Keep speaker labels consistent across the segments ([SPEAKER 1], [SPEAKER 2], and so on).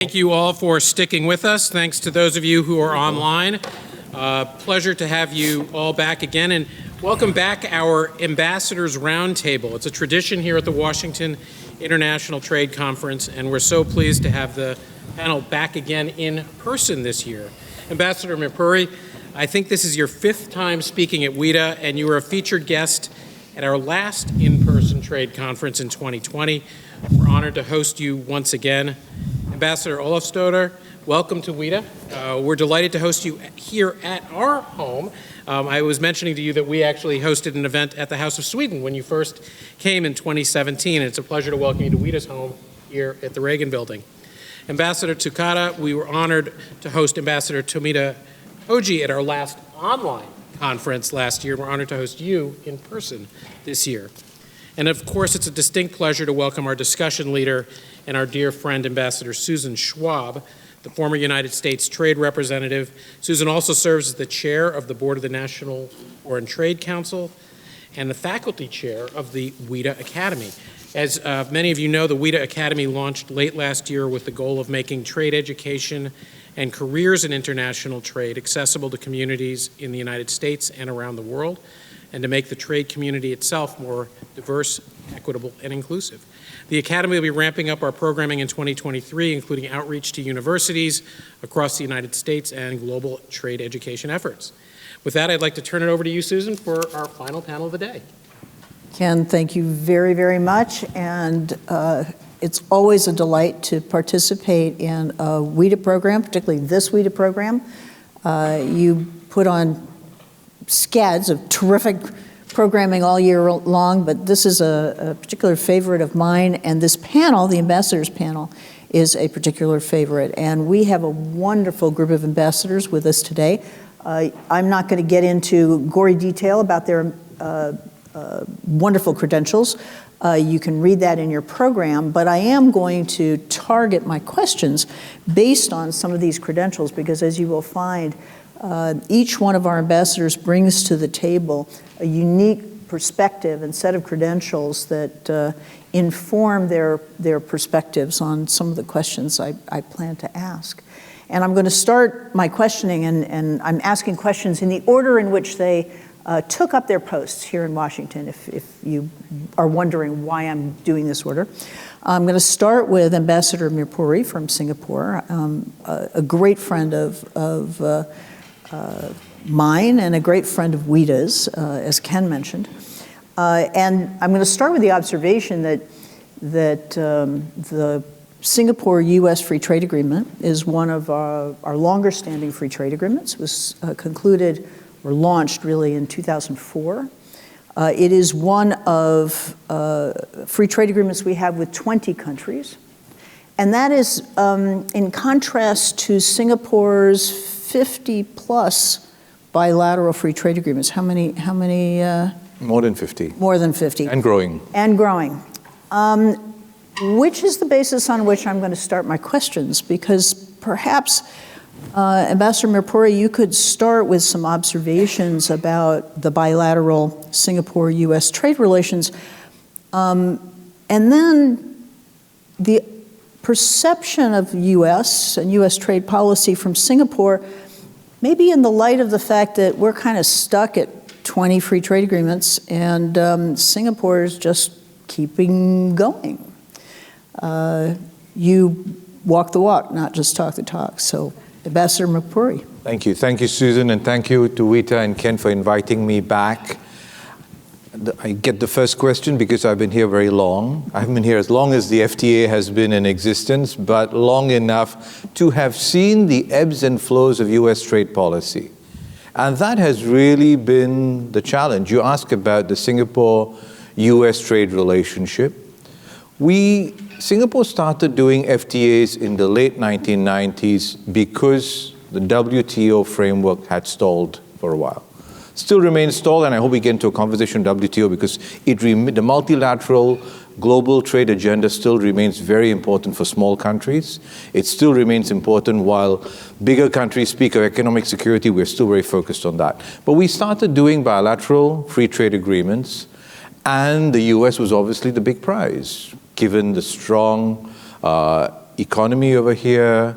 [SPEAKER 1] Thank you all for sticking with us. Thanks to those of you who are online. Pleasure to have you all back again, and welcome back our Ambassadors Roundtable. It's a tradition here at the Washington International Trade Conference, and we're so pleased to have the panel back again in person this year. Ambassador Mirpuri, I think this is your 5th time speaking at WITA, and you were a featured guest at our last in-person trade conference in 2020. We're honored to host you once again. Ambassador Olofsdotter, welcome to WITA. We're delighted to host you here at our home. I was mentioning to you that we actually hosted an event at the House of Sweden when you first came in 2017, and it's a pleasure to welcome you to WITA's home here at the Reagan Building. Ambassador Tsukada, we were honored to host Ambassador Tomita Hoji at our last online conference last year. We're honored to host you in person this year. And of course, it's a distinct pleasure to welcome our discussion leader and our dear friend, Ambassador Susan Schwab, the former United States Trade Representative. Susan also serves as the chair of the board of the National Foreign Trade Council and the faculty chair of the WITA Academy. As many of you know, the WITA Academy launched late last year with the goal of making trade education and careers in international trade accessible to communities in the United States and around the world, and to make the trade community itself more diverse, equitable, and inclusive. The Academy will be ramping up our programming in 2023, including outreach to universities across the United States and global trade education efforts. With that, I'd like to turn it over to you, Susan, for our final panel of the day.
[SPEAKER 2] Ken, thank you very, very much. And it's always a delight to participate in a WITA program, particularly this WITA program. You put on scads of terrific programming all year long, but this is a particular favorite of mine, and this panel, the ambassadors panel, is a particular favorite. And we have a wonderful group of ambassadors with us today. I'm not going to get into gory detail about their wonderful credentials. You can read that in your program, but I am going to target my questions based on some of these credentials, because as you will find, each one of our ambassadors brings to the table a unique perspective and set of credentials that inform their perspectives on some of the questions I plan to ask. And I'm going to start my questioning, and I'm asking questions in the order in which they took up their posts here in Washington, if you are wondering why I'm doing this order. I'm going to start with Ambassador Mirpuri from Singapore, a great friend of mine and a great friend of WITA's, as Ken mentioned. And I'm going to start with the observation that the Singapore-U.S. Free Trade Agreement is one of our longer-standing free trade agreements. It was concluded or launched really in 2004. It is one of free trade agreements we have with 20 countries. And that is in contrast to Singapore's 50-plus bilateral free trade agreements. How many?
[SPEAKER 3] More than 50.
[SPEAKER 2] More than 50.
[SPEAKER 3] And growing.
[SPEAKER 2] And growing. Which is the basis on which I'm going to start my questions, because perhaps, Ambassador Mirpuri, you could start with some observations about the bilateral Singapore-U.S. trade relations, and then the perception of U.S. and U.S. trade policy from Singapore, maybe in the light of the fact that we're kind of stuck at 20 free trade agreements, and Singapore is just keeping going. You walk the walk, not just talk the talk. So, Ambassador Mirpuri.
[SPEAKER 3] Thank you. Thank you, Susan, and thank you to WITA and Ken for inviting me back. I get the first question because I've been here very long. I haven't been here as long as the FTA has been in existence, but long enough to have seen the ebbs and flows of U.S. trade policy. And that has really been the challenge. You ask about the Singapore-U.S. trade relationship. Singapore started doing FTAs in the late 1990s because the WTO framework had stalled for a while. Still remains stalled, and I hope we get into a conversation on WTO because the multilateral global trade agenda still remains very important for small countries. It still remains important while bigger countries speak of economic security. We're still very focused on that. But we started doing bilateral free trade agreements, and the US was obviously the big prize, given the strong economy over here,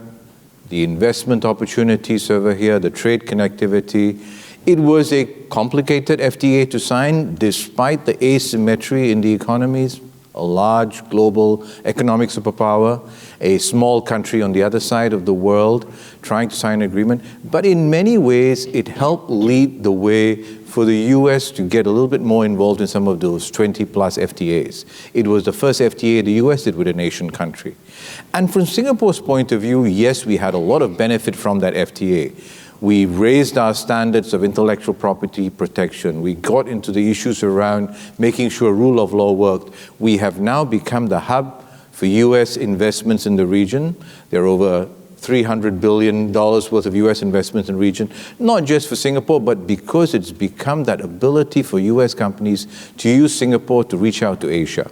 [SPEAKER 3] the investment opportunities over here, the trade connectivity. It was a complicated FTA to sign despite the asymmetry in the economies. A large global economic superpower, a small country on the other side of the world trying to sign an agreement. But in many ways, it helped lead the way for the US to get a little bit more involved in some of those 20 plus FTAs. It was the first FTA the US did with a nation country. And from Singapore's point of view, yes, we had a lot of benefit from that FTA. We raised our standards of intellectual property protection. We got into the issues around making sure rule of law worked. We have now become the hub for US investments in the region. There are over $300 billion worth of US investments in the region, not just for Singapore, but because it's become that ability for US companies to use Singapore to reach out to Asia.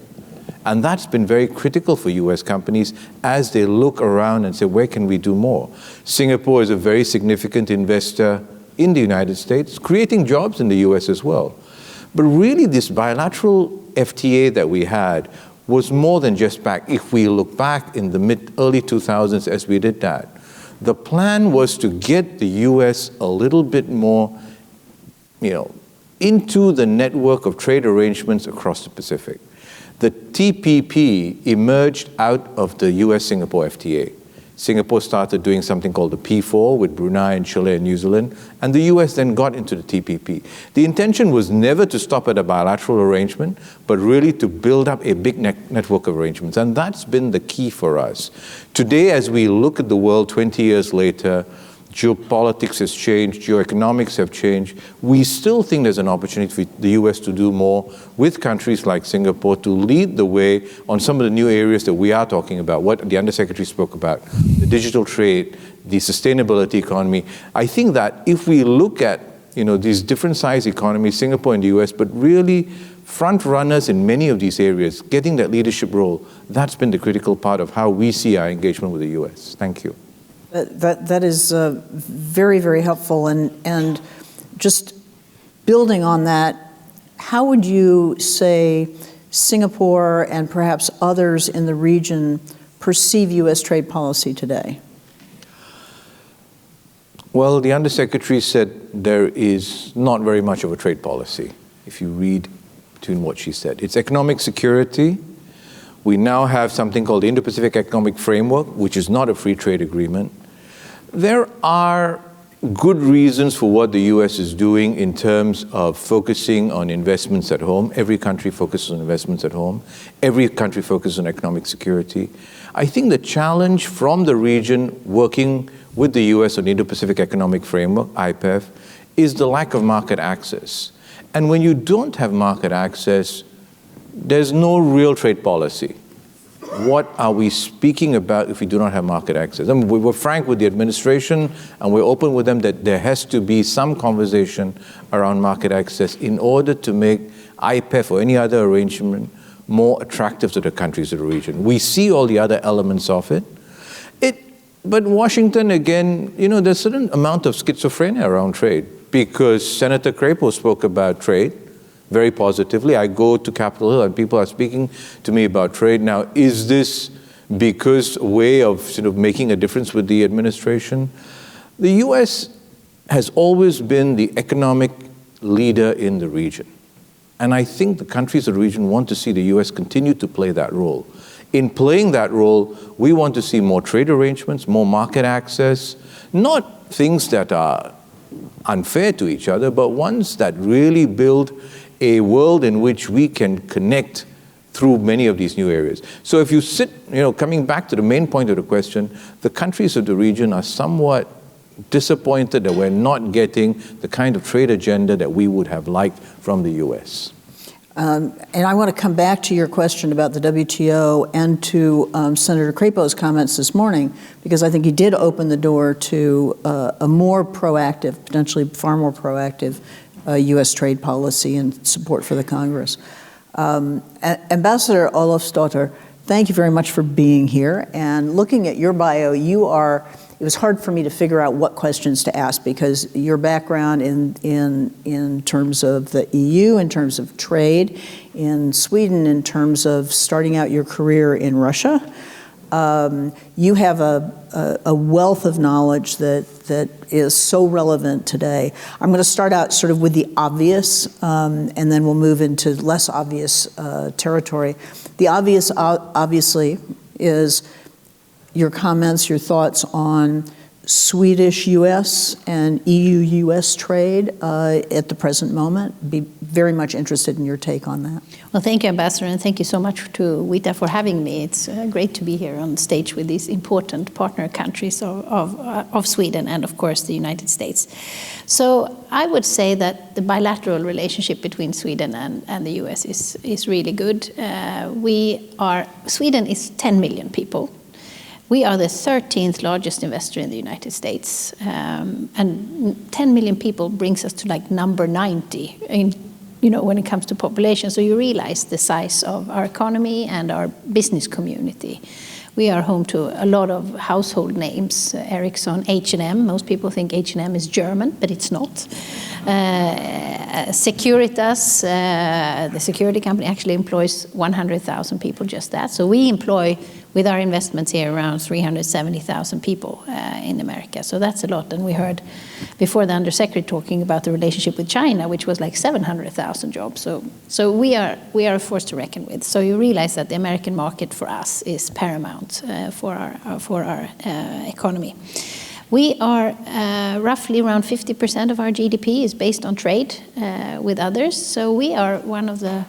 [SPEAKER 3] And that's been very critical for US companies as they look around and say, where can we do more? Singapore is a very significant investor in the United States, creating jobs in the US as well. But really this bilateral FTA that we had was more than just back. If we look back in the early 2000s as we did that, the plan was to get the US a little bit more, into the network of trade arrangements across the Pacific. The TPP emerged out of the US-Singapore FTA. Singapore started doing something called the P4 with Brunei and Chile and New Zealand, and the US then got into the TPP. The intention was never to stop at a bilateral arrangement, but really to build up a big network of arrangements, and that's been the key for us. Today, as we look at the world 20 years later, geopolitics has changed, geoeconomics have changed. We still think there's an opportunity for the US to do more with countries like Singapore to lead the way on some of the new areas that we are talking about, what the Undersecretary spoke about, the digital trade, the sustainability economy. I think that if we look at these different size economies, Singapore and the US, but really front runners in many of these areas, getting that leadership role, that's been the critical part of how we see our engagement with the US. Thank you.
[SPEAKER 2] That is very, very helpful. And just building on that, how would you say Singapore and perhaps others in the region perceive U.S. trade policy today?
[SPEAKER 3] Well, the Undersecretary said there is not very much of a trade policy, if you read between what she said. It's economic security. We now have something called the Indo-Pacific Economic Framework, which is not a free trade agreement. There are good reasons for what the US is doing in terms of focusing on investments at home. Every country focuses on investments at home. Every country focuses on economic security. I think the challenge from the region working with the US on the Indo-Pacific Economic Framework, IPEF, is the lack of market access. And when you don't have market access, there's no real trade policy. What are we speaking about if we do not have market access? I mean, we were frank with the administration and we're open with them that there has to be some conversation around market access in order to make IPEF or any other arrangement more attractive to the countries of the region. We see all the other elements of it. But Washington, again, there's a certain amount of schizophrenia around trade because Senator Crapo spoke about trade very positively. I go to Capitol Hill and people are speaking to me about trade. Now, is this because a way of sort of making a difference with the administration? The US has always been the economic leader in the region. And I think the countries of the region want to see the US continue to play that role. In playing that role, we want to see more trade arrangements, more market access, not things that are unfair to each other, but ones that really build a world in which we can connect through many of these new areas. So if you coming back to the main point of the question, the countries of the region are somewhat disappointed that we're not getting the kind of trade agenda that we would have liked from the US.
[SPEAKER 2] And I want to come back to your question about the WTO and to Senator Crapo's comments this morning, because I think he did open the door to a more proactive, potentially far more proactive U.S. trade policy and support for the Congress. Ambassador Olofsdotter, thank you very much for being here. And looking at your bio, it was hard for me to figure out what questions to ask because your background in terms of the EU, in terms of trade, in Sweden, in terms of starting out your career in Russia, You have a wealth of knowledge that is so relevant today. I'm going to start out sort of with the obvious, and then we'll move into less obvious territory. The obvious, obviously, is your comments, your thoughts on Swedish-U.S. and EU-U.S. trade at the present moment. Be very much interested in your take on that.
[SPEAKER 4] Well, thank you, Ambassador, and thank you so much to WITA for having me. It's great to be here on stage with these important partner countries of Sweden and, of course, the United States. So I would say that the bilateral relationship between Sweden and the U.S. is really good. Sweden is 10 million people. We are the 13th largest investor in the United States, and 10 million people brings us to like number 90 when it comes to population. So you realize the size of our economy and our business community. We are home to a lot of household names. Ericsson, H&M. Most people think H&M is German, but it's not. Securitas, the security company, actually employs 100,000 people, just that. So we employ, with our investments here, around 370,000 people in America. So that's a lot. And we heard before the Undersecretary talking about the relationship with China, which was like 700,000 jobs. So we are a force to reckon with. So you realize that the American market for us is paramount for our economy. We are roughly around 50% of our GDP is based on trade with others. So we are one of the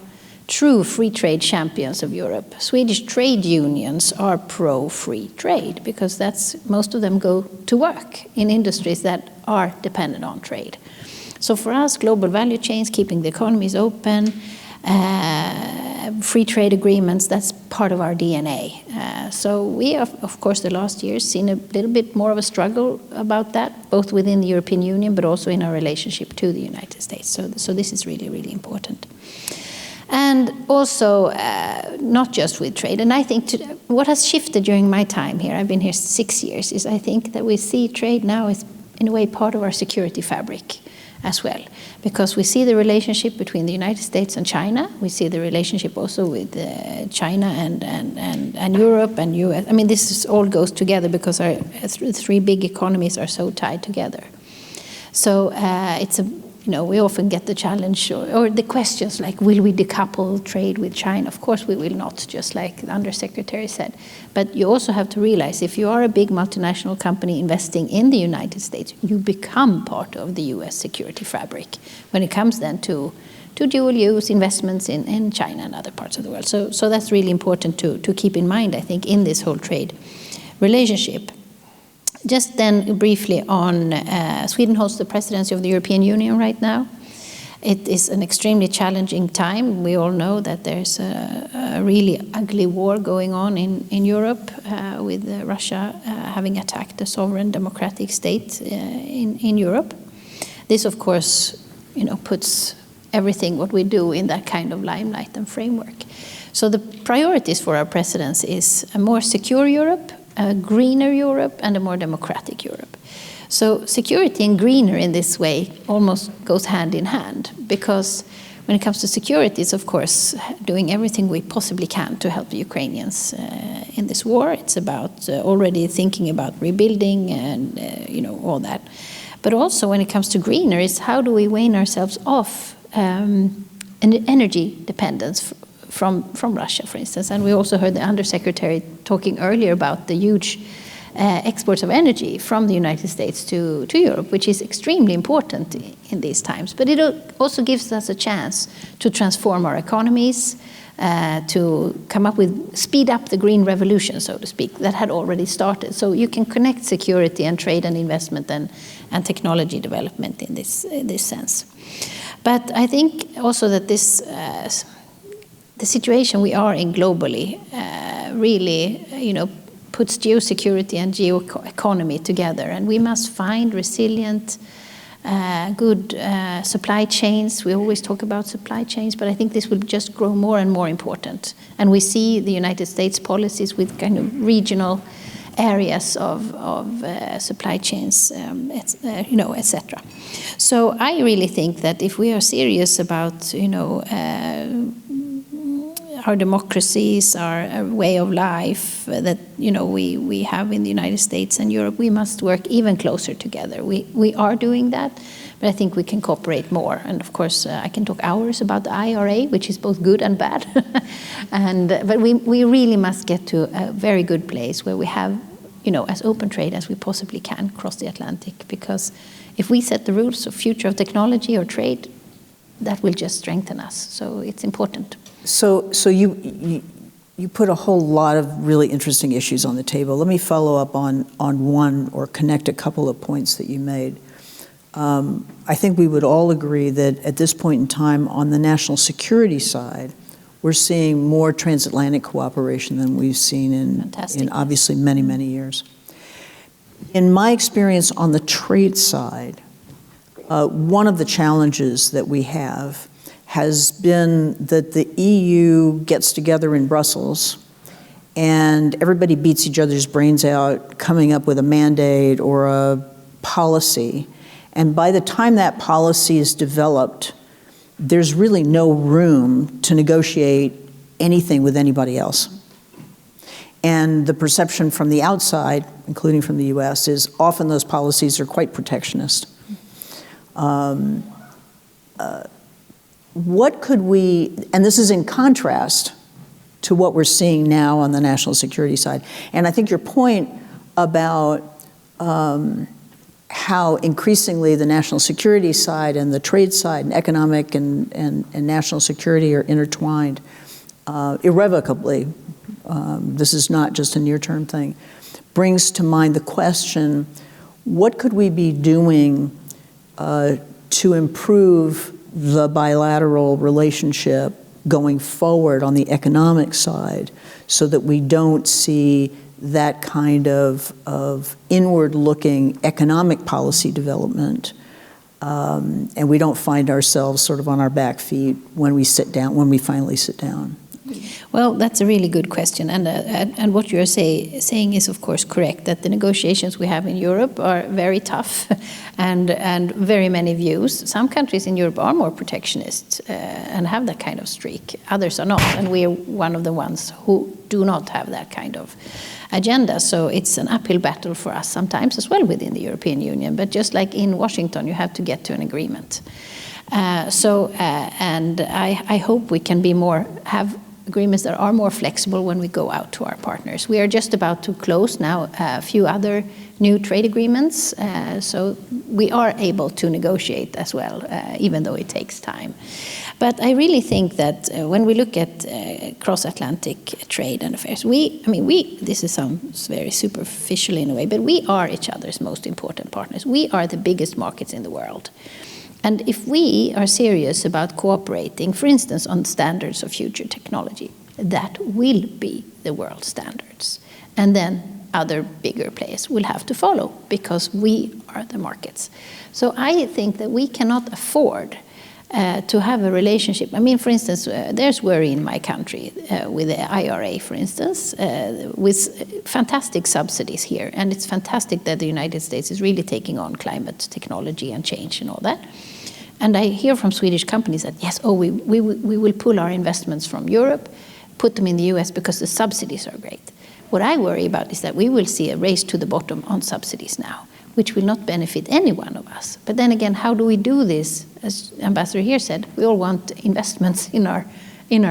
[SPEAKER 4] true free trade champions of Europe. Swedish trade unions are pro-free trade because most of them go to work in industries that are dependent on trade. So for us, global value chains, keeping the economies open, free trade agreements, that's part of our DNA. So we have, of course, the last years seen a little bit more of a struggle about that, both within the European Union, but also in our relationship to the United States. So this is really, really important. And also, not just with trade. And I think what has shifted during my time here, I've been here 6 years, is I think that we see trade now as, in a way, part of our security fabric as well. Because we see the relationship between the United States and China. We see the relationship also with China and Europe and US. I mean, this all goes together because our three big economies are so tied together. So we often get the challenge or the questions like, will we decouple trade with China? Of course we will not, just like the Undersecretary said. But you also have to realize if you are a big multinational company investing in the United States, you become part of the US security fabric when it comes then to dual use investments in China and other parts of the world. So that's really important to keep in mind, I think, in this whole trade relationship. Just then briefly on Sweden holds the presidency of the European Union right now. It is an extremely challenging time. We all know that there's a really ugly war going on in Europe with Russia having attacked a sovereign democratic state in Europe. This, of course, puts everything what we do in that kind of limelight and framework. So the priorities for our presidency is a more secure Europe, a greener Europe, and a more democratic Europe. So security and greener in this way almost goes hand in hand, because when it comes to security, it's of course doing everything we possibly can to help the Ukrainians in this war. It's about already thinking about rebuilding and all that. But also when it comes to greener, is how do we wean ourselves off an energy dependence from Russia, for instance. And we also heard the Undersecretary talking earlier about the huge exports of energy from the United States to Europe, which is extremely important in these times. But it also gives us a chance to transform our economies, to come up with, speed up the green revolution, so to speak, that had already started. So you can connect security and trade and investment and technology development in this sense. But I think also that the situation we are in globally really, puts geosecurity and geoeconomy together, and we must find resilient, good supply chains. We always talk about supply chains, but I think this will just grow more and more important. And we see the United States policies with kind of regional areas of supply chains, etc. So I really think that if we are serious about, our democracies, our way of life that we have in the United States and Europe, we must work even closer together. We are doing that, but I think we can cooperate more. And of course, I can talk hours about the IRA, which is both good and bad. But we really must get to a very good place where we have, as open trade as we possibly can across the Atlantic. Because if we set the rules of future of technology or trade, that will just strengthen us. So it's important.
[SPEAKER 2] So you put a whole lot of really interesting issues on the table. Let me follow up on one or connect a couple of points that you made. I think we would all agree that at this point in time, on the national security side, we're seeing more transatlantic cooperation than we've seen in obviously many, many years. In my experience on the trade side, one of the challenges that we have has been that the EU gets together in Brussels and everybody beats each other's brains out coming up with a mandate or a policy. And by the time that policy is developed, there's really no room to negotiate anything with anybody else. And the perception from the outside, including from the US, is often those policies are quite protectionist. What could we, and this is in contrast to what we're seeing now on the national security side. And I think your point about how increasingly the national security side and the trade side and economic and national security are intertwined irrevocably, this is not just a near-term thing, brings to mind the question, what could we be doing to improve the bilateral relationship going forward on the economic side so that we don't see that kind of inward-looking economic policy development, and we don't find ourselves sort of on our back feet when we finally sit down?
[SPEAKER 4] Well, that's a really good question, and what you're saying is, of course, correct. That the negotiations we have in Europe are very tough, and very many views. Some countries in Europe are more protectionist and have that kind of streak. Others are not, and we are one of the ones who do not have that kind of agenda. So it's an uphill battle for us sometimes as well within the European Union. But just like in Washington, you have to get to an agreement. And I hope we can have agreements that are more flexible when we go out to our partners. We are just about to close now a few other new trade agreements, so we are able to negotiate as well, even though it takes time. But I really think that when we look at cross-Atlantic trade and affairs, this sounds very superficial in a way, but we are each other's most important partners. We are the biggest markets in the world. And if we are serious about cooperating, for instance, on standards of future technology, that will be the world standards. And then other bigger players will have to follow because we are the markets. So I think that we cannot afford to have a relationship. For instance, there's worry in my country with the IRA, for instance, with fantastic subsidies here. And it's fantastic that the United States is really taking on climate technology and change and all that. And I hear from Swedish companies that, yes, we will pull our investments from Europe, put them in the US because the subsidies are great. What I worry about is that we will see a race to the bottom on subsidies now, which will not benefit any one of us. But then again, how do we do this? As Ambassador here said, we all want investments in our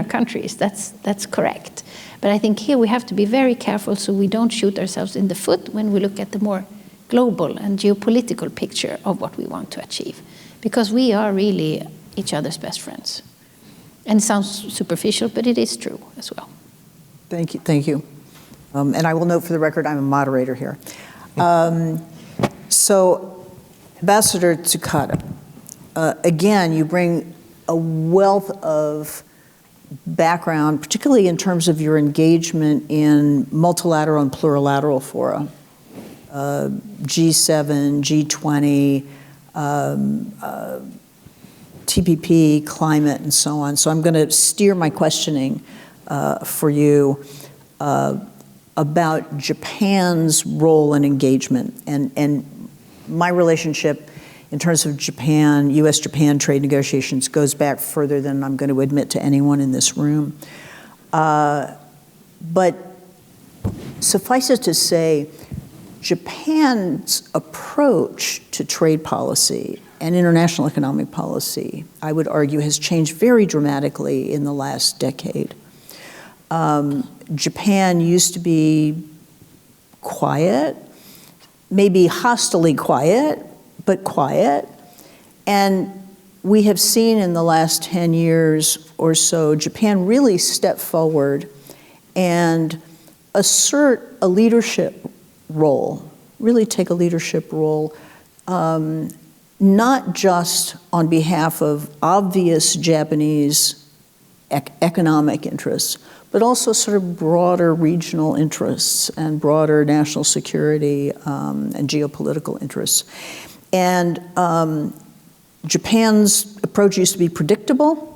[SPEAKER 4] countries. That's correct. But I think here we have to be very careful so we don't shoot ourselves in the foot when we look at the more global and geopolitical picture of what we want to achieve. Because we are really each other's best friends. And it sounds superficial, but it is true as well.
[SPEAKER 2] Thank you. And I will note for the record, I'm a moderator here. So, Ambassador Tsukada, again, you bring a wealth of background, particularly in terms of your engagement in multilateral and plurilateral fora, G7, G20, TPP, climate, and so on. So I'm going to steer my questioning for you about Japan's role and engagement. And my relationship in terms of Japan, US-Japan trade negotiations goes back further than I'm going to admit to anyone in this room. But suffice it to say, Japan's approach to trade policy and international economic policy, I would argue, has changed very dramatically in the last decade. Japan used to be quiet, maybe hostilely quiet, but quiet. And we have seen in the last 10 years or so, Japan really step forward and assert a leadership role, really take a leadership role, not just on behalf of obvious Japanese economic interests, but also sort of broader regional interests and broader national security and geopolitical interests. And Japan's approach used to be predictable.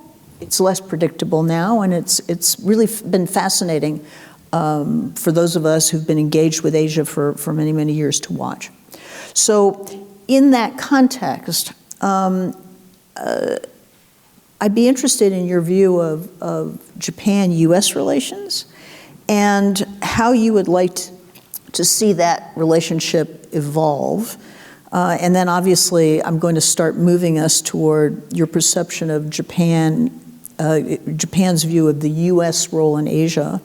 [SPEAKER 2] It's less predictable now, and it's really been fascinating for those of us who've been engaged with Asia for many, many years to watch. So in that context, I'd be interested in your view of Japan-US relations and how you would like to see that relationship evolve. And then obviously I'm going to start moving us toward your perception of Japan's view of the US role in Asia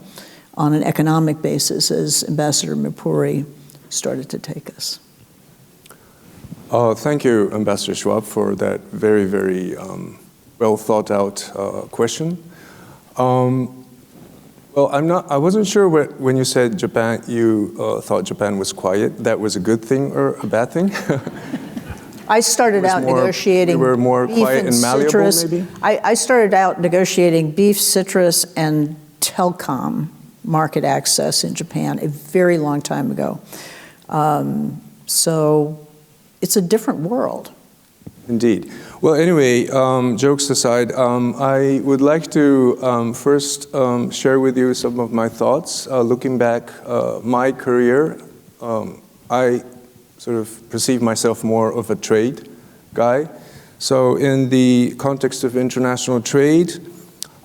[SPEAKER 2] on an economic basis as Ambassador Mirpuri started to take us.
[SPEAKER 5] Thank you, Ambassador Schwab, for that very, very well thought out question. Well, I wasn't sure when you said Japan, you thought Japan was quiet. That was a good thing or a bad thing?
[SPEAKER 2] I started out negotiating.
[SPEAKER 5] We were more quiet and malleable,
[SPEAKER 2] citrus.
[SPEAKER 5] maybe?
[SPEAKER 2] I started out negotiating beef, citrus, and telecom market access in Japan a very long time ago. So it's a different world.
[SPEAKER 5] Indeed. Well, anyway, jokes aside, I would like to first share with you some of my thoughts. Looking back, my career, I sort of perceive myself more of a trade guy. So in the context of international trade,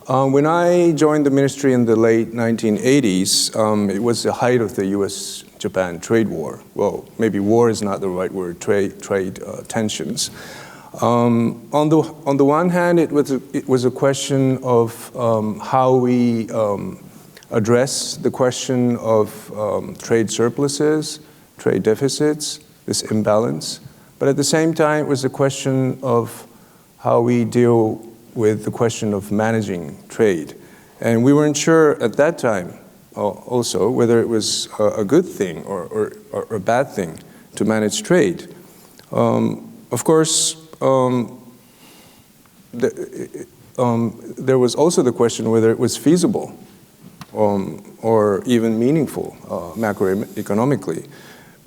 [SPEAKER 5] when I joined the ministry in the late 1980s, it was the height of the US-Japan trade war. Well, maybe war is not the right word, trade tensions. On the one hand, it was a question of how we address the question of trade surpluses, trade deficits, this imbalance. But at the same time, it was a question of how we deal with the question of managing trade. And we weren't sure at that time also whether it was a good thing or a bad thing to manage trade. Of course, there was also the question whether it was feasible or even meaningful macroeconomically.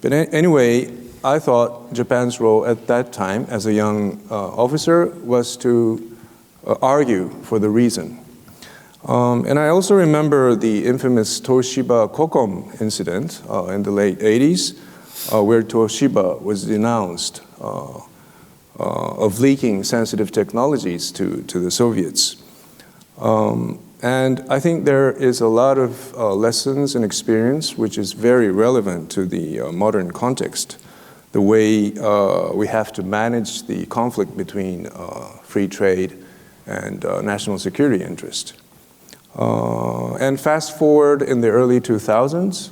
[SPEAKER 5] But anyway, I thought Japan's role at that time as a young officer was to argue for the reason. And I also remember the infamous Toshiba Kokom incident in the late 80s, where Toshiba was denounced of leaking sensitive technologies to the Soviets. And I think there is a lot of lessons and experience which is very relevant to the modern context, the way we have to manage the conflict between free trade and national security interest. And fast forward in the early 2000s,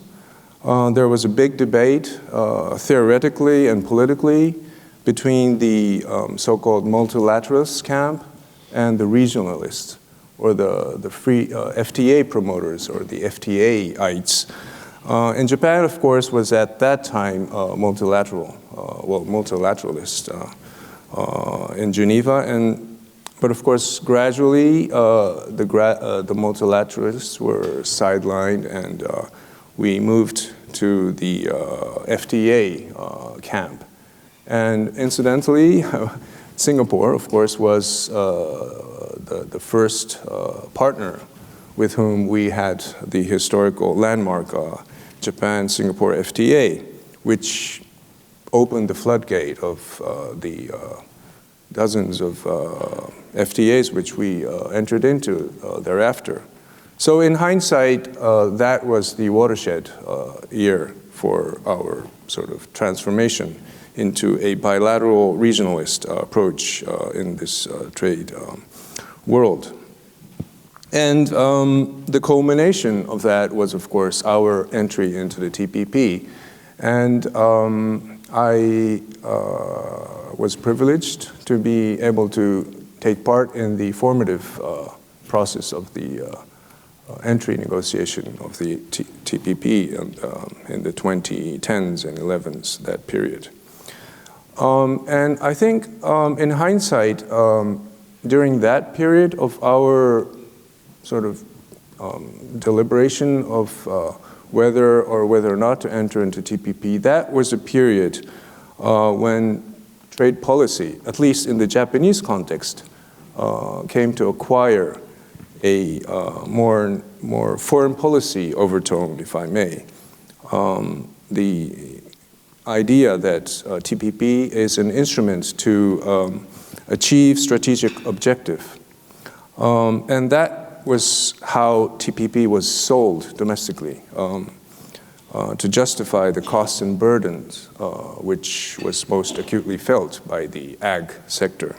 [SPEAKER 5] there was a big debate, theoretically and politically, between the so-called multilateralist camp and the regionalists, or the free FTA promoters, or the FTA-ites. And Japan, of course, was at that time multilateralist in Geneva. But of course, gradually, the multilateralists were sidelined, and we moved to the FTA camp. And incidentally, Singapore, of course, was the first partner with whom we had the historical landmark Japan-Singapore FTA, which opened the floodgate of the dozens of FTAs which we entered into thereafter. So in hindsight, that was the watershed year for our sort of transformation into a bilateral regionalist approach in this trade world. And the culmination of that was, of course, our entry into the TPP. And I was privileged to be able to take part in the formative process of the entry negotiation of the TPP in the 2010s and 11s, that period. And I think in hindsight, during that period of our sort of deliberation of whether or not to enter into TPP, that was a period when trade policy, at least in the Japanese context, came to acquire a more foreign policy overtone, if I may. The idea that TPP is an instrument to achieve strategic objective. And that was how TPP was sold domestically, to justify the costs and burdens, which was most acutely felt by the ag sector.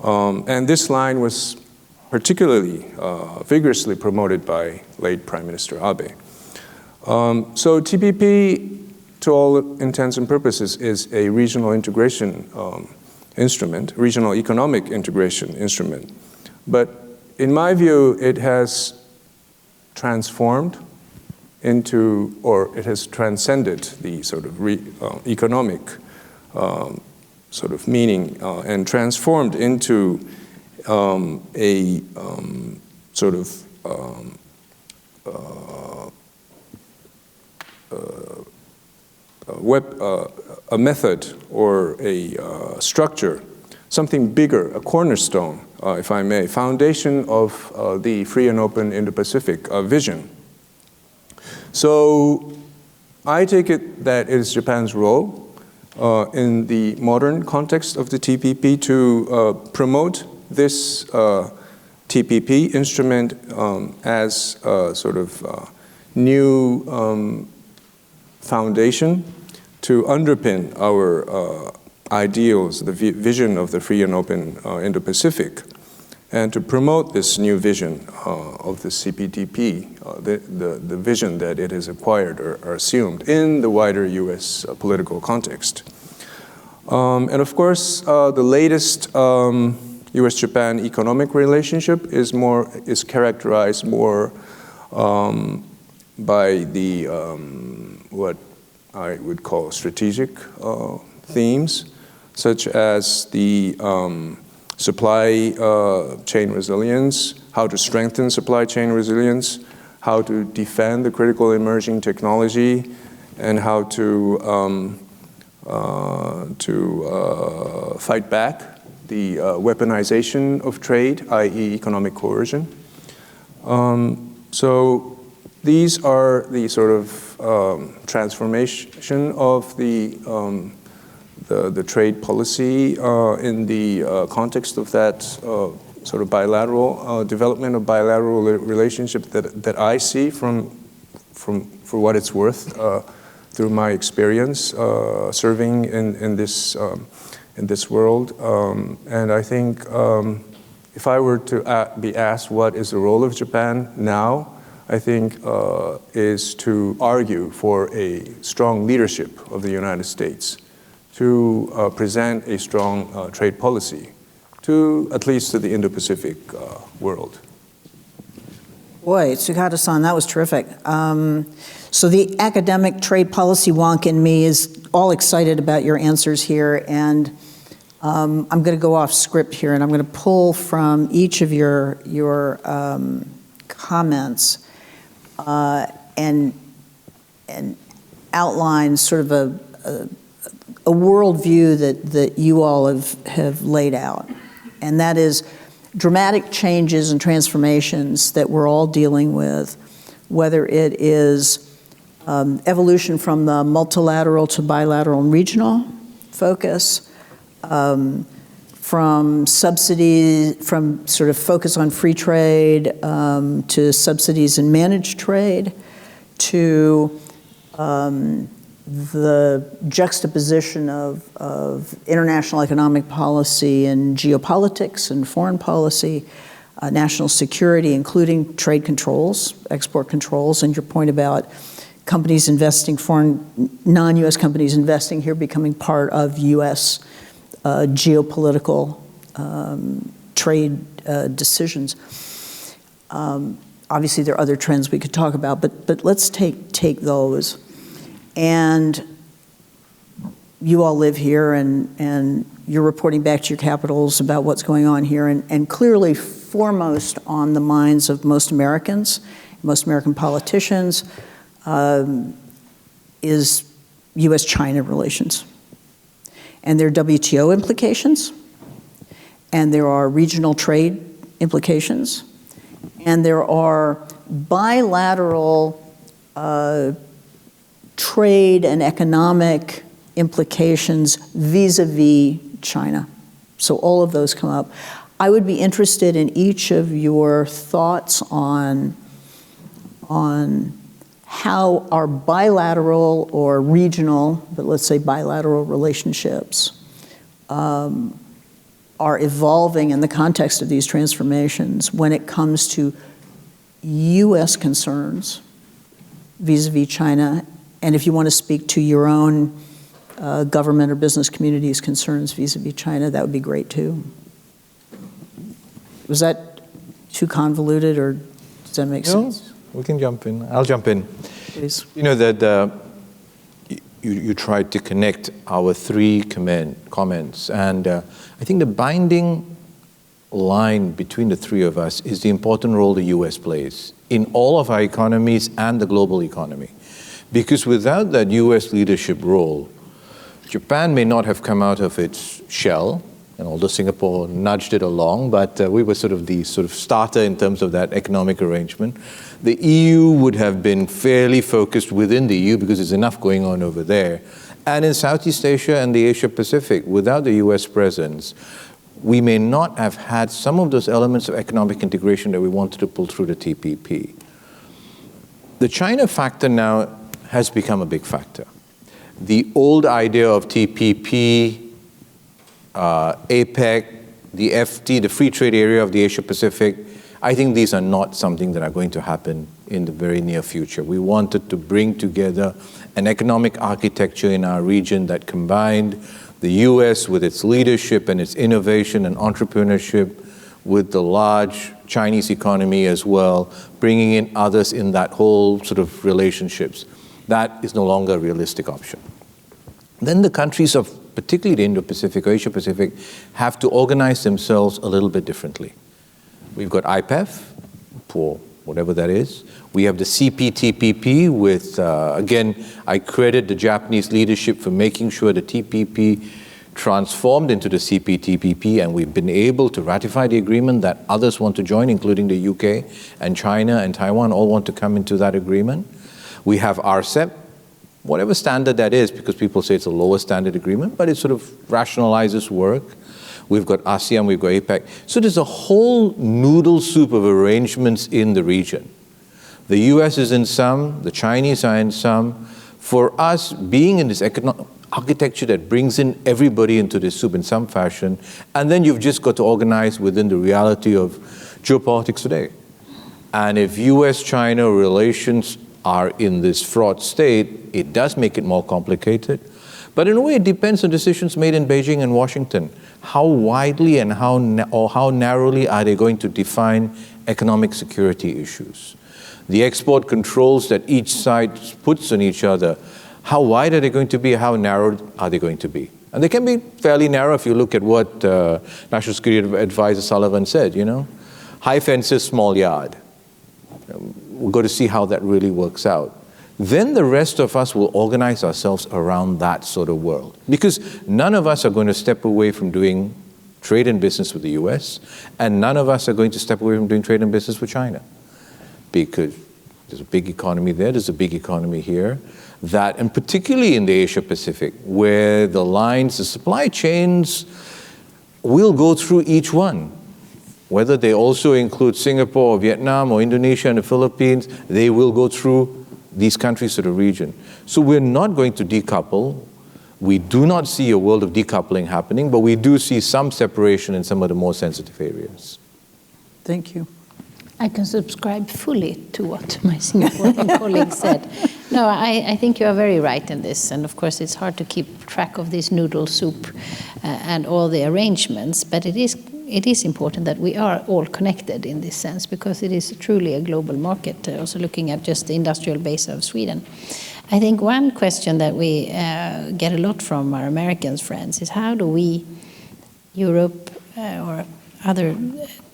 [SPEAKER 5] And this line was particularly vigorously promoted by late Prime Minister Abe. So TPP, to all intents and purposes, is a regional integration instrument, regional economic integration instrument. But in my view, it has transformed into, or it has transcended the sort of economic sort of meaning and transformed into a sort of a method or a structure, something bigger, a cornerstone, if I may, foundation of the free and open Indo-Pacific vision. So I take it that it is Japan's role in the modern context of the TPP to promote this TPP instrument as a sort of new foundation to underpin our ideals, the vision of the free and open Indo-Pacific, and to promote this new vision of the CPTP, the vision that it has acquired or assumed in the wider U.S. Political context. And of course, the latest U.S.-Japan economic relationship is characterized more by the what I would call strategic themes, such as the supply chain resilience, how to strengthen supply chain resilience, how to defend the critical emerging technology, and how to fight back the weaponization of trade, i.e. economic coercion. So these are the sort of transformation of the trade policy in the context of that sort of bilateral development of bilateral relationship that I see for what it's worth through my experience serving in this world. And I think if I were to be asked what is the role of Japan now, I think is to argue for a strong leadership of the United States, to present a strong trade policy, at least to the Indo-Pacific world.
[SPEAKER 2] Boy, Tsukada-san, that was terrific. So the academic trade policy wonk in me is all excited about your answers here, and I'm going to go off script here, and I'm going to pull from each of your comments and outline sort of a worldview that you all have laid out, and that is dramatic changes and transformations that we're all dealing with, whether it is evolution from the multilateral to bilateral and regional focus, from subsidies, from sort of focus on free trade to subsidies and managed trade, to the juxtaposition of international economic policy and geopolitics and foreign policy, national security, including trade controls, export controls, and your point about companies investing, foreign, non-US companies investing here becoming part of US geopolitical trade decisions. Obviously, there are other trends we could talk about, but let's take those. And you all live here, and you're reporting back to your capitals about what's going on here, and clearly foremost on the minds of most Americans, most American politicians, is US-China relations. And there are WTO implications, and there are regional trade implications, and there are bilateral trade and economic implications vis-a-vis China. So all of those come up. I would be interested in each of your thoughts on how our bilateral or regional, but let's say bilateral relationships are evolving in the context of these transformations when it comes to US concerns vis-a-vis China, and if you want to speak to your own government or business community's concerns vis-a-vis China, that would be great too. Was that too convoluted, or does that make sense?
[SPEAKER 3] We can jump in. I'll jump in.
[SPEAKER 2] Please.
[SPEAKER 3] You know that you tried to connect our three comments, and I think the binding line between the three of us is the important role the US plays in all of our economies and the global economy. Because without that US leadership role, Japan may not have come out of its shell, and although Singapore nudged it along, but we were sort of the starter in terms of that economic arrangement. The EU would have been fairly focused within the EU because there's enough going on over there. And in Southeast Asia and the Asia Pacific, without the US presence, we may not have had some of those elements of economic integration that we wanted to pull through the TPP. The China factor now has become a big factor. The old idea of TPP, APEC, the FT, the free trade area of the Asia Pacific, I think these are not something that are going to happen in the very near future. We wanted to bring together an economic architecture in our region that combined the US with its leadership and its innovation and entrepreneurship with the large Chinese economy as well, bringing in others in that whole sort of relationships. That is no longer a realistic option. Then the countries of particularly the Indo-Pacific or Asia-Pacific have to organize themselves a little bit differently. We've got IPEF, for whatever that is. We have the CPTPP with, again, I credit the Japanese leadership for making sure the TPP transformed into the CPTPP, and we've been able to ratify the agreement that others want to join, including the UK and China and Taiwan all want to come into that agreement. We have RCEP, whatever standard that is, because people say it's a lower standard agreement, but it sort of rationalizes work. We've got ASEAN, we've got APEC. So there's a whole noodle soup of arrangements in the region. The US is in some, the Chinese are in some. For us, being in this economic architecture that brings in everybody into this soup in some fashion, and then you've just got to organize within the reality of geopolitics today. And if US-China relations are in this fraught state, it does make it more complicated. But in a way, it depends on decisions made in Beijing and Washington. How widely and how narrowly are they going to define economic security issues? The export controls that each side puts on each other, how wide are they going to be? How narrow are they going to be? And they can be fairly narrow if you look at what National Security Advisor Sullivan said, you know. High fences, small yard. We've got to see how that really works out. Then the rest of us will organize ourselves around that sort of world. Because none of us are going to step away from doing trade and business with the US, and none of us are going to step away from doing trade and business with China. Because there's a big economy there, there's a big economy here, that, and particularly in the Asia Pacific, where the lines, the supply chains we'll go through each one. Whether they also include Singapore or Vietnam or Indonesia and the Philippines, they will go through these countries of the region. So we're not going to decouple. We do not see a world of decoupling happening, but we do see some separation in some of the more sensitive areas.
[SPEAKER 2] Thank you.
[SPEAKER 4] I can subscribe fully to what my Singaporean colleague said. No, I think you are very right in this, and of course it's hard to keep track of this noodle soup and all the arrangements, but it is important that we are all connected in this sense, because it is truly a global market, also looking at just the industrial base of Sweden. I think one question that we get a lot from our American friends is, how do we, Europe or other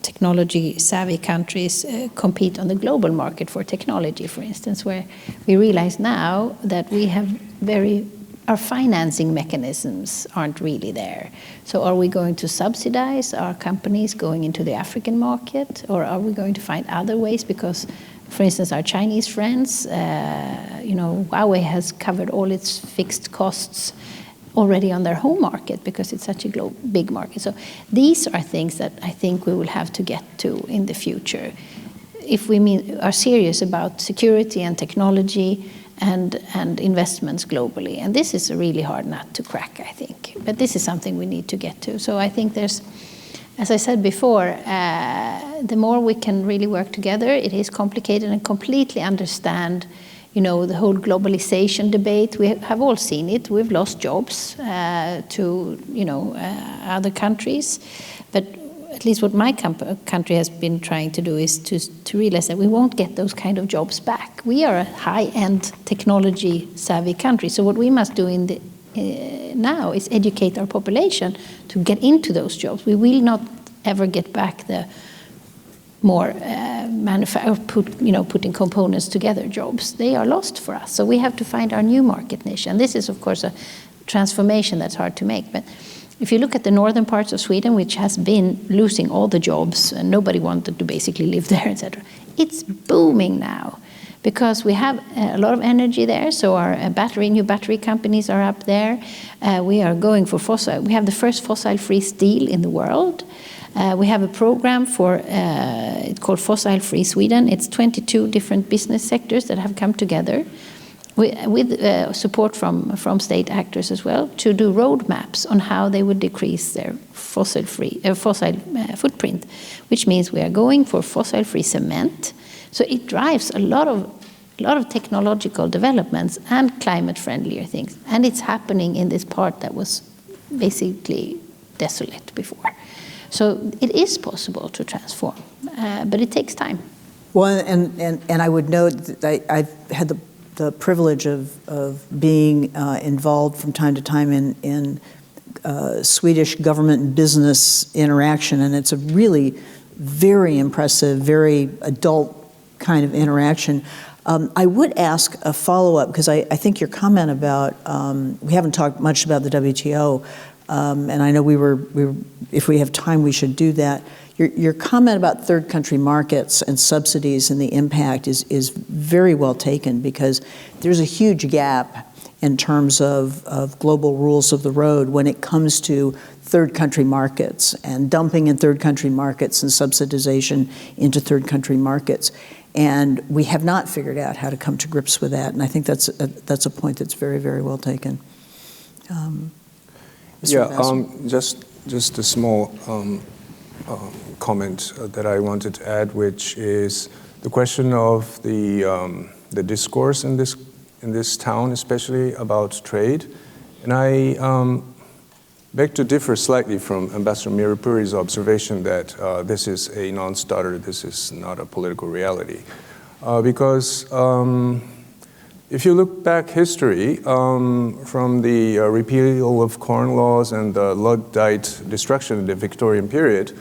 [SPEAKER 4] technology-savvy countries, compete on the global market for technology, for instance, where we realize now that we have our financing mechanisms aren't really there. So are we going to subsidize our companies going into the African market, or are we going to find other ways? Because, for instance, our Chinese friends, Huawei has covered all its fixed costs already on their home market because it's such a big market. So these are things that I think we will have to get to in the future if we are serious about security and technology and investments globally. And this is a really hard nut to crack, I think. But this is something we need to get to. So I think there's, as I said before, the more we can really work together, it is complicated, and completely understand the whole globalization debate. We have all seen it. We've lost jobs to other countries. But at least what my country has been trying to do is to realize that we won't get those kind of jobs back. We are a high-end technology-savvy country. So what we must do now is educate our population to get into those jobs. We will not ever get back the more putting components together jobs. They are lost for us. So we have to find our new market niche. And this is, of course, a transformation that's hard to make. But if you look at the northern parts of Sweden, which has been losing all the jobs and nobody wanted to basically live there, etc., it's booming now because we have a lot of energy there. So our new battery companies are up there. We are going for fossil. We have the first fossil-free steel in the world. We have a program it's called Fossil Free Sweden. It's 22 different business sectors that have come together with support from state actors as well to do roadmaps on how they would decrease their fossil footprint, which means we are going for fossil-free cement. So it drives a lot of technological developments and climate-friendlier things. And it's happening in this part that was basically desolate before. So it is possible to transform, but it takes time.
[SPEAKER 2] Well, and I would note that I've had the privilege of being involved from time to time in Swedish government and business interaction, and it's a really very impressive, very adult kind of interaction. I would ask a follow-up, because I think your comment about, we haven't talked much about the WTO, and I know if we have time, we should do that. Your comment about third country markets and subsidies and the impact is very well taken, because there's a huge gap in terms of global rules of the road when it comes to third country markets and dumping in third country markets and subsidization into third country markets. And we have not figured out how to come to grips with that. And I think that's a point that's very, very well taken.
[SPEAKER 5] Just a small comment that I wanted to add, which is the question of the discourse in this town, especially about trade. And I beg to differ slightly from Ambassador Mirpuri's observation that this is a non-starter, this is not a political reality. Because if you look back history, from the repeal of corn laws and the Luddite destruction in the Victorian period,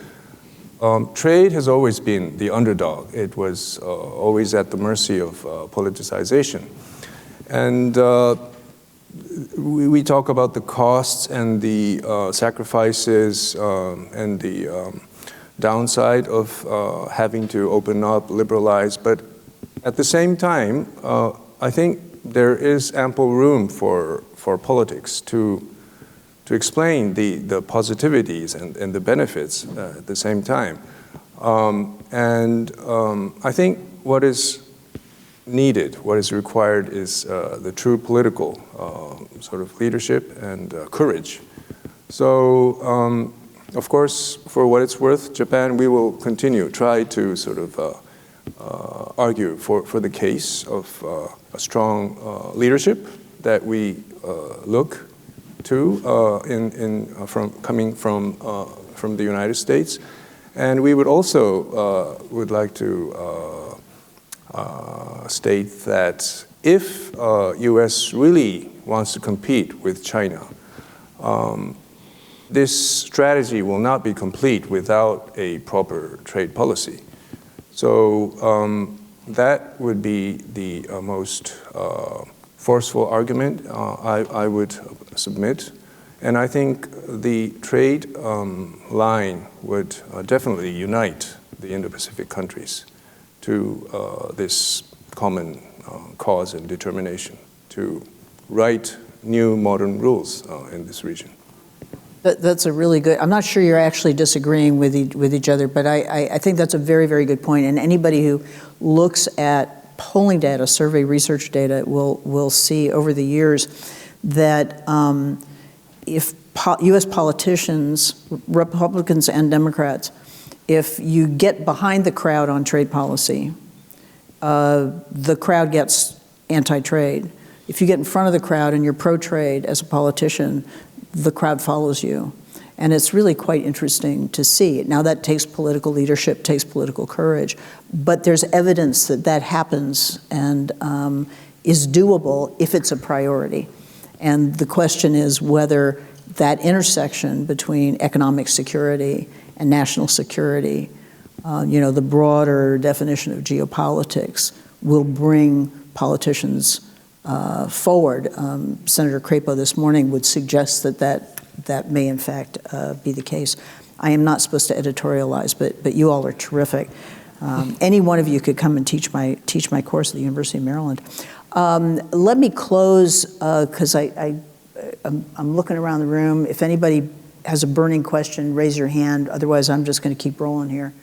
[SPEAKER 5] trade has always been the underdog. It was always at the mercy of politicization. And we talk about the costs and the sacrifices and the downside of having to open up, liberalize, but at the same time, I think there is ample room for politics to to explain the positivities and the benefits at the same time. I think what is needed, what is required is the true political sort of leadership and courage. So, of course, for what it's worth, Japan, we will try to sort of argue for the case of a strong leadership that we look to coming from the United States. And we would also would like to state that if U.S. really wants to compete with China, this strategy will not be complete without a proper trade policy. So that would be the most forceful argument I would submit. And I think the trade line would definitely unite the Indo-Pacific countries to this common cause and determination to write new modern rules in this region.
[SPEAKER 2] That's a really good, I'm not sure you're actually disagreeing with each other, but I think that's a very, very good point. And anybody who looks at polling data, survey research data, will see over the years that if U.S. politicians, Republicans and Democrats, if you get behind the crowd on trade policy, the crowd gets anti-trade. If you get in front of the crowd and you're pro-trade as a politician, the crowd follows you. And it's really quite interesting to see. Now that takes political leadership, takes political courage, but there's evidence that that happens and is doable if it's a priority. And the question is whether that intersection between economic security and national security, the broader definition of geopolitics, will bring politicians forward. Senator Crapo this morning would suggest that may in fact be the case. I am not supposed to editorialize, but you all are terrific. Any one of you could come and teach my course at the University of Maryland. Let me close because I'm looking around the room. If anybody has a burning question, raise your hand. Otherwise, I'm just going to keep rolling here.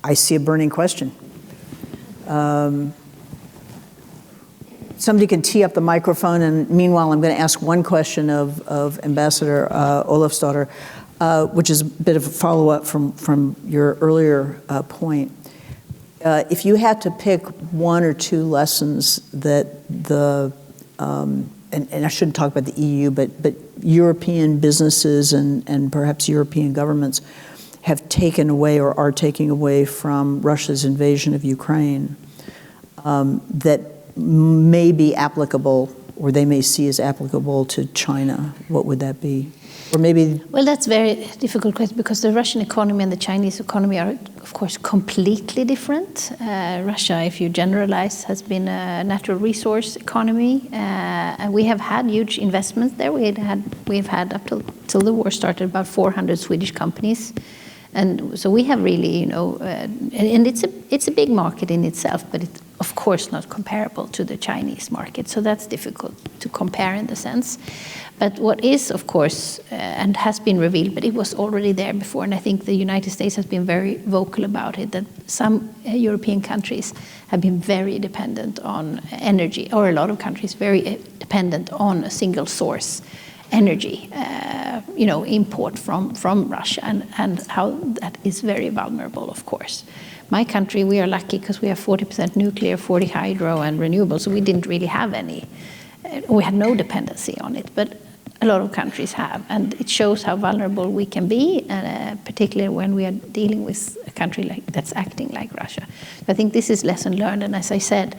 [SPEAKER 2] I see a burning question. Somebody can tee up the microphone, and meanwhile, I'm going to ask one question of Ambassador Olofsdotter, which is a bit of a follow-up from your earlier point. If you had to pick one or two lessons that and I shouldn't talk about the EU, but European businesses and perhaps European governments have taken away or are taking away from Russia's invasion of Ukraine, that may be applicable or they may see as applicable to China, what would that be? Or maybe...
[SPEAKER 4] Well, that's a very difficult question because the Russian economy and the Chinese economy are, of course, completely different. Russia, if you generalize, has been a natural resource economy, and we have had huge investments there. We've had up till the war started about 400 Swedish companies. And so we have really, and it's a big market in itself, but it's of course not comparable to the Chinese market. So that's difficult to compare in the sense. But what is, of course, and has been revealed, but it was already there before, and I think the United States has been very vocal about it, that some European countries have been very dependent on energy, or a lot of countries very dependent on a single source energy, import from Russia, and how that is very vulnerable, of course. My country, we are lucky because we have 40% nuclear, 40 hydro, and renewable, so we didn't really have any. We had no dependency on it, but a lot of countries have, and it shows how vulnerable we can be, particularly when we are dealing with a country that's acting like Russia. So I think this is lesson learned, and as I said,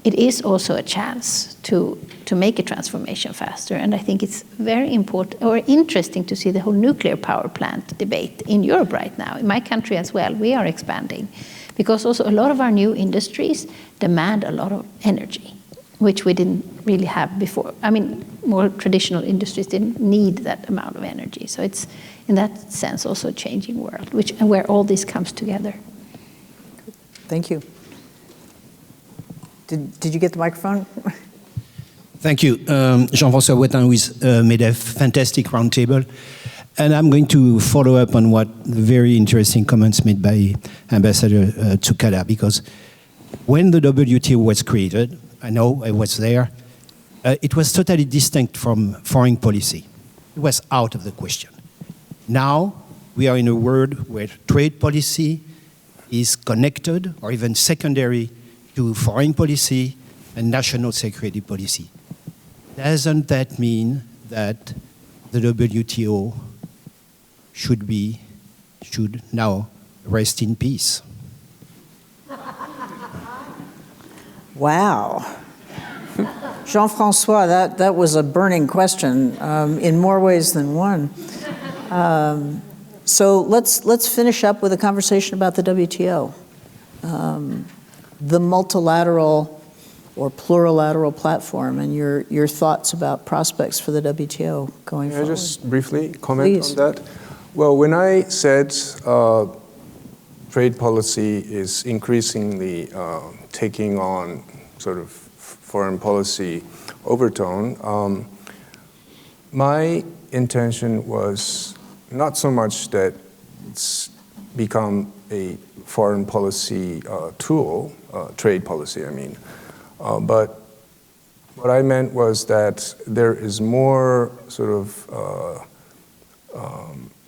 [SPEAKER 4] it is also a chance to make a transformation faster. And I think it's very important or interesting to see the whole nuclear power plant debate in Europe right now. In my country as well, we are expanding because also a lot of our new industries demand a lot of energy, which we didn't really have before. I mean, more traditional industries didn't need that amount of energy. So it's, in that sense, also a changing world, where all this comes together.
[SPEAKER 2] Thank you. Did you get the microphone?
[SPEAKER 6] Thank you. Jean-François Wettin with MEDEF, fantastic roundtable. And I'm going to follow up on what the very interesting comments made by Ambassador Tsukada, because when the WTO was created, I know I was there, it was totally distinct from foreign policy. It was out of the question. Now, we are in a world where trade policy is connected or even secondary to foreign policy and national security policy. Doesn't that mean that the WTO should now rest in peace?
[SPEAKER 2] Wow. Jean-François, that was a burning question in more ways than one. So let's finish up with a conversation about the WTO. The multilateral or plurilateral platform and your thoughts about prospects for the WTO going forward.
[SPEAKER 5] Can I just briefly comment
[SPEAKER 2] Please.
[SPEAKER 5] on that? Well, when I said trade policy is increasingly taking on sort of foreign policy overtone, my intention was not so much that it's become a foreign policy tool, trade policy, I mean, but what I meant was that there is more sort of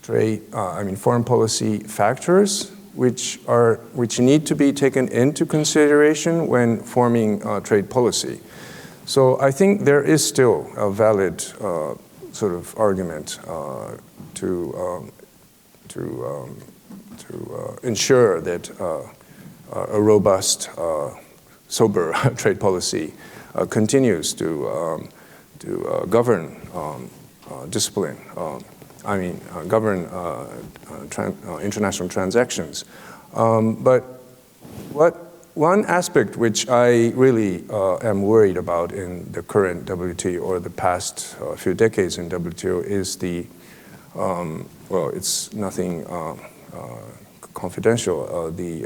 [SPEAKER 5] foreign policy factors which need to be taken into consideration when forming trade policy. So I think there is still a valid sort of argument to ensure that a robust, sober trade policy continues to govern discipline. Govern international transactions. But one aspect which I really am worried about in the current WTO or the past few decades in WTO is the, it's nothing confidential, the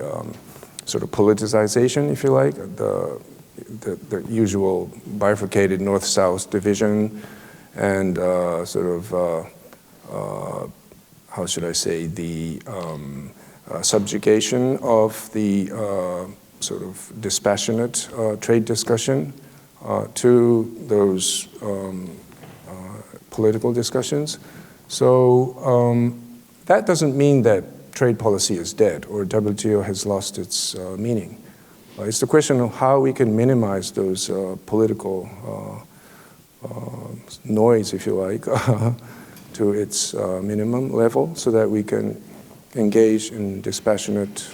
[SPEAKER 5] sort of politicization, if you like, the usual bifurcated north-south division and sort of how should I say, the subjugation of the sort of dispassionate trade discussion to those political discussions. So that doesn't mean that trade policy is dead or WTO has lost its meaning. It's the question of how we can minimize those political noise, if you like, to its minimum level so that we can engage in dispassionate,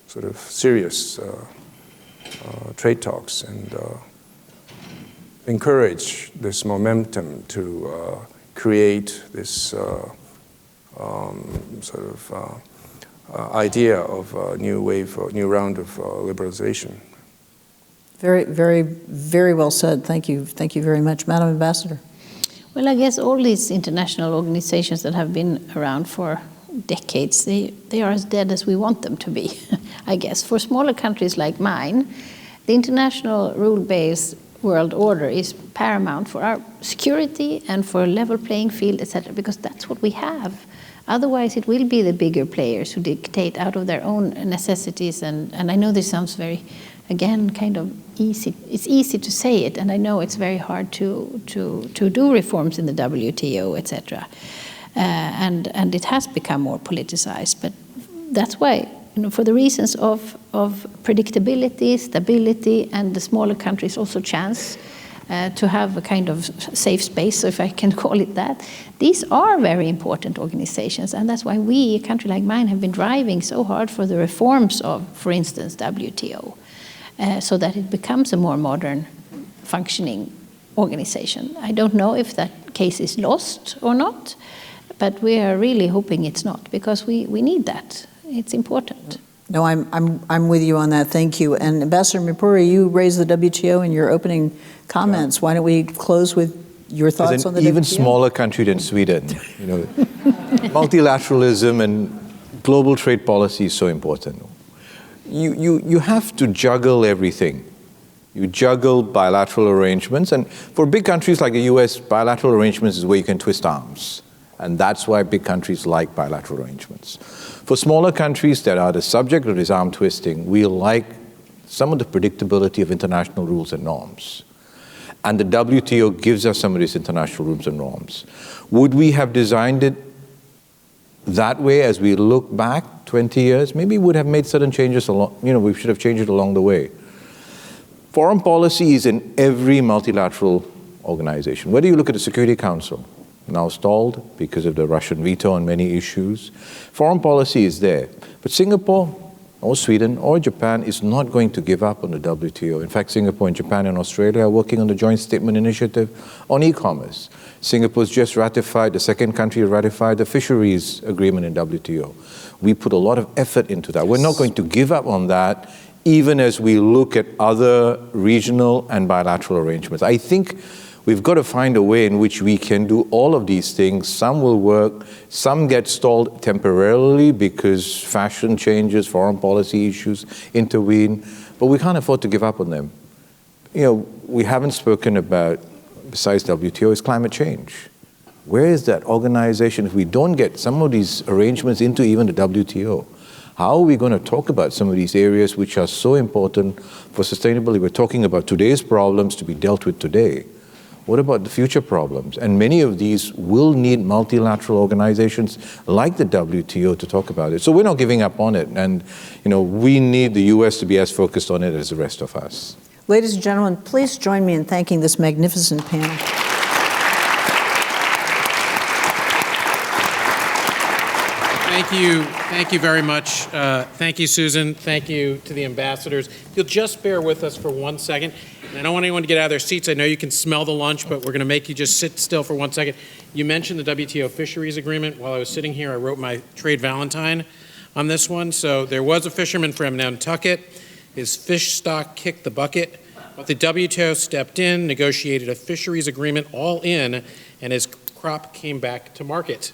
[SPEAKER 5] sort of serious trade talks and encourage this momentum to create this sort of idea of a new wave, a new round of liberalization.
[SPEAKER 2] Very, very, very well said. Thank you. Thank you very much. Madam Ambassador.
[SPEAKER 4] Well, I guess all these international organizations that have been around for decades, they are as dead as we want them to be, I guess. For smaller countries like mine, the international rule-based world order is paramount for our security and for a level playing field, etc., because that's what we have. Otherwise, it will be the bigger players who dictate out of their own necessities. And I know this sounds very, again, kind of easy. It's easy to say it, and I know it's very hard to do reforms in the WTO, etc. And it has become more politicized. But that's why, for the reasons of predictability, stability, and the smaller countries also chance to have a kind of safe space, if I can call it that. These are very important organizations, and that's why we, a country like mine, have been driving so hard for the reforms of, for instance, WTO, so that it becomes a more modern, functioning organization. I don't know if that case is lost or not, but we are really hoping it's not, because we need that. It's important.
[SPEAKER 2] No, I'm with you on that. Thank you. And Ambassador Mirpuri, you raised the WTO in your opening comments. Yeah. Why don't we close with your thoughts on the WTO?
[SPEAKER 3] Even smaller country than Sweden, multilateralism and global trade policy is so important. You have to juggle everything. You juggle bilateral arrangements, and for big countries like the US, bilateral arrangements is where you can twist arms. And that's why big countries like bilateral arrangements. For smaller countries that are the subject of this arm twisting, we like some of the predictability of international rules and norms. And the WTO gives us some of these international rules and norms. Would we have designed it that way as we look back 20 years? Maybe we would have made certain changes along, we should have changed it along the way. Foreign policy is in every multilateral organization. Whether you look at the Security Council, now stalled because of the Russian veto on many issues, foreign policy is there. But Singapore or Sweden or Japan is not going to give up on the WTO. In fact, Singapore and Japan and Australia are working on the Joint Statement Initiative on e-commerce. Singapore's just ratified, the second country ratified the fisheries agreement in WTO. We put a lot of effort into that. We're not going to give up on that, even as we look at other regional and bilateral arrangements. I think we've got to find a way in which we can do all of these things. Some will work, some get stalled temporarily because fashion changes, foreign policy issues intervene, but we can't afford to give up on them. We haven't spoken about, besides WTO, is climate change. Where is that organization if we don't get some of these arrangements into even the WTO? How are we going to talk about some of these areas which are so important for sustainability? We're talking about today's problems to be dealt with today. What about the future problems? And many of these will need multilateral organizations like the WTO to talk about it. So we're not giving up on it. And, we need the US to be as focused on it as the rest of us.
[SPEAKER 2] Ladies and gentlemen, please join me in thanking this magnificent panel.
[SPEAKER 1] Thank you very much. Thank you, Susan. Thank you to the ambassadors. If you'll just bear with us for 1 second. And I don't want anyone to get out of their seats. I know you can smell the lunch, but we're going to make you just sit still for 1 second. You mentioned the WTO fisheries agreement. While I was sitting here, I wrote my trade Valentine on this one. So there was a fisherman from Nantucket. His fish stock kicked the bucket, but the WTO stepped in, negotiated a fisheries agreement all in, and his crop came back to market.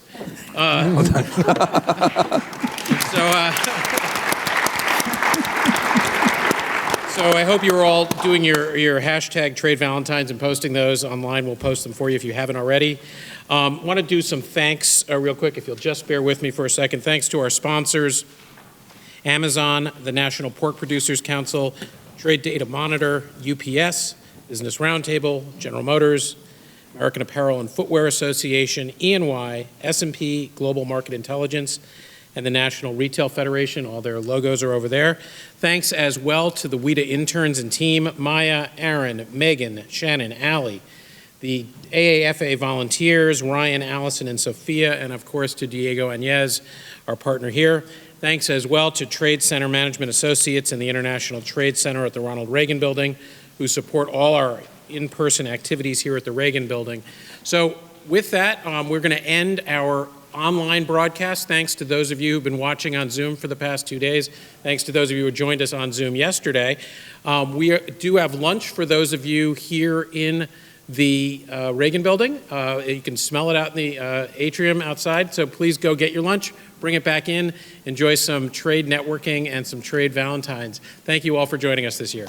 [SPEAKER 1] So I hope you're all doing your hashtag Trade Valentines and posting those online. We'll post them for you if you haven't already. Want to do some thanks real quick, if you'll just bear with me for a second. Thanks to our sponsors, Amazon, the National Pork Producers Council, Trade Data Monitor, UPS, Business Roundtable, General Motors, American Apparel and Footwear Association, E&Y, S&P Global Market Intelligence, and the National Retail Federation. All their logos are over there. Thanks as well to the WITA interns and team, Maya, Aaron, Megan, Shannon, Allie, the AAFA volunteers, Ryan, Allison, and Sophia, and of course to Diego Añez, our partner here. Thanks as well to Trade Center Management Associates and the International Trade Center at the Ronald Reagan Building, who support all our in-person activities here at the Reagan Building. So with that, we're going to end our online broadcast. Thanks to those of you who've been watching on Zoom for the past 2 days. Thanks to those of you who joined us on Zoom yesterday. We do have lunch for those of you here in the Reagan Building. You can smell it out in the atrium outside, so please go get your lunch, bring it back in, enjoy some trade networking and some trade Valentines. Thank you all for joining us this year.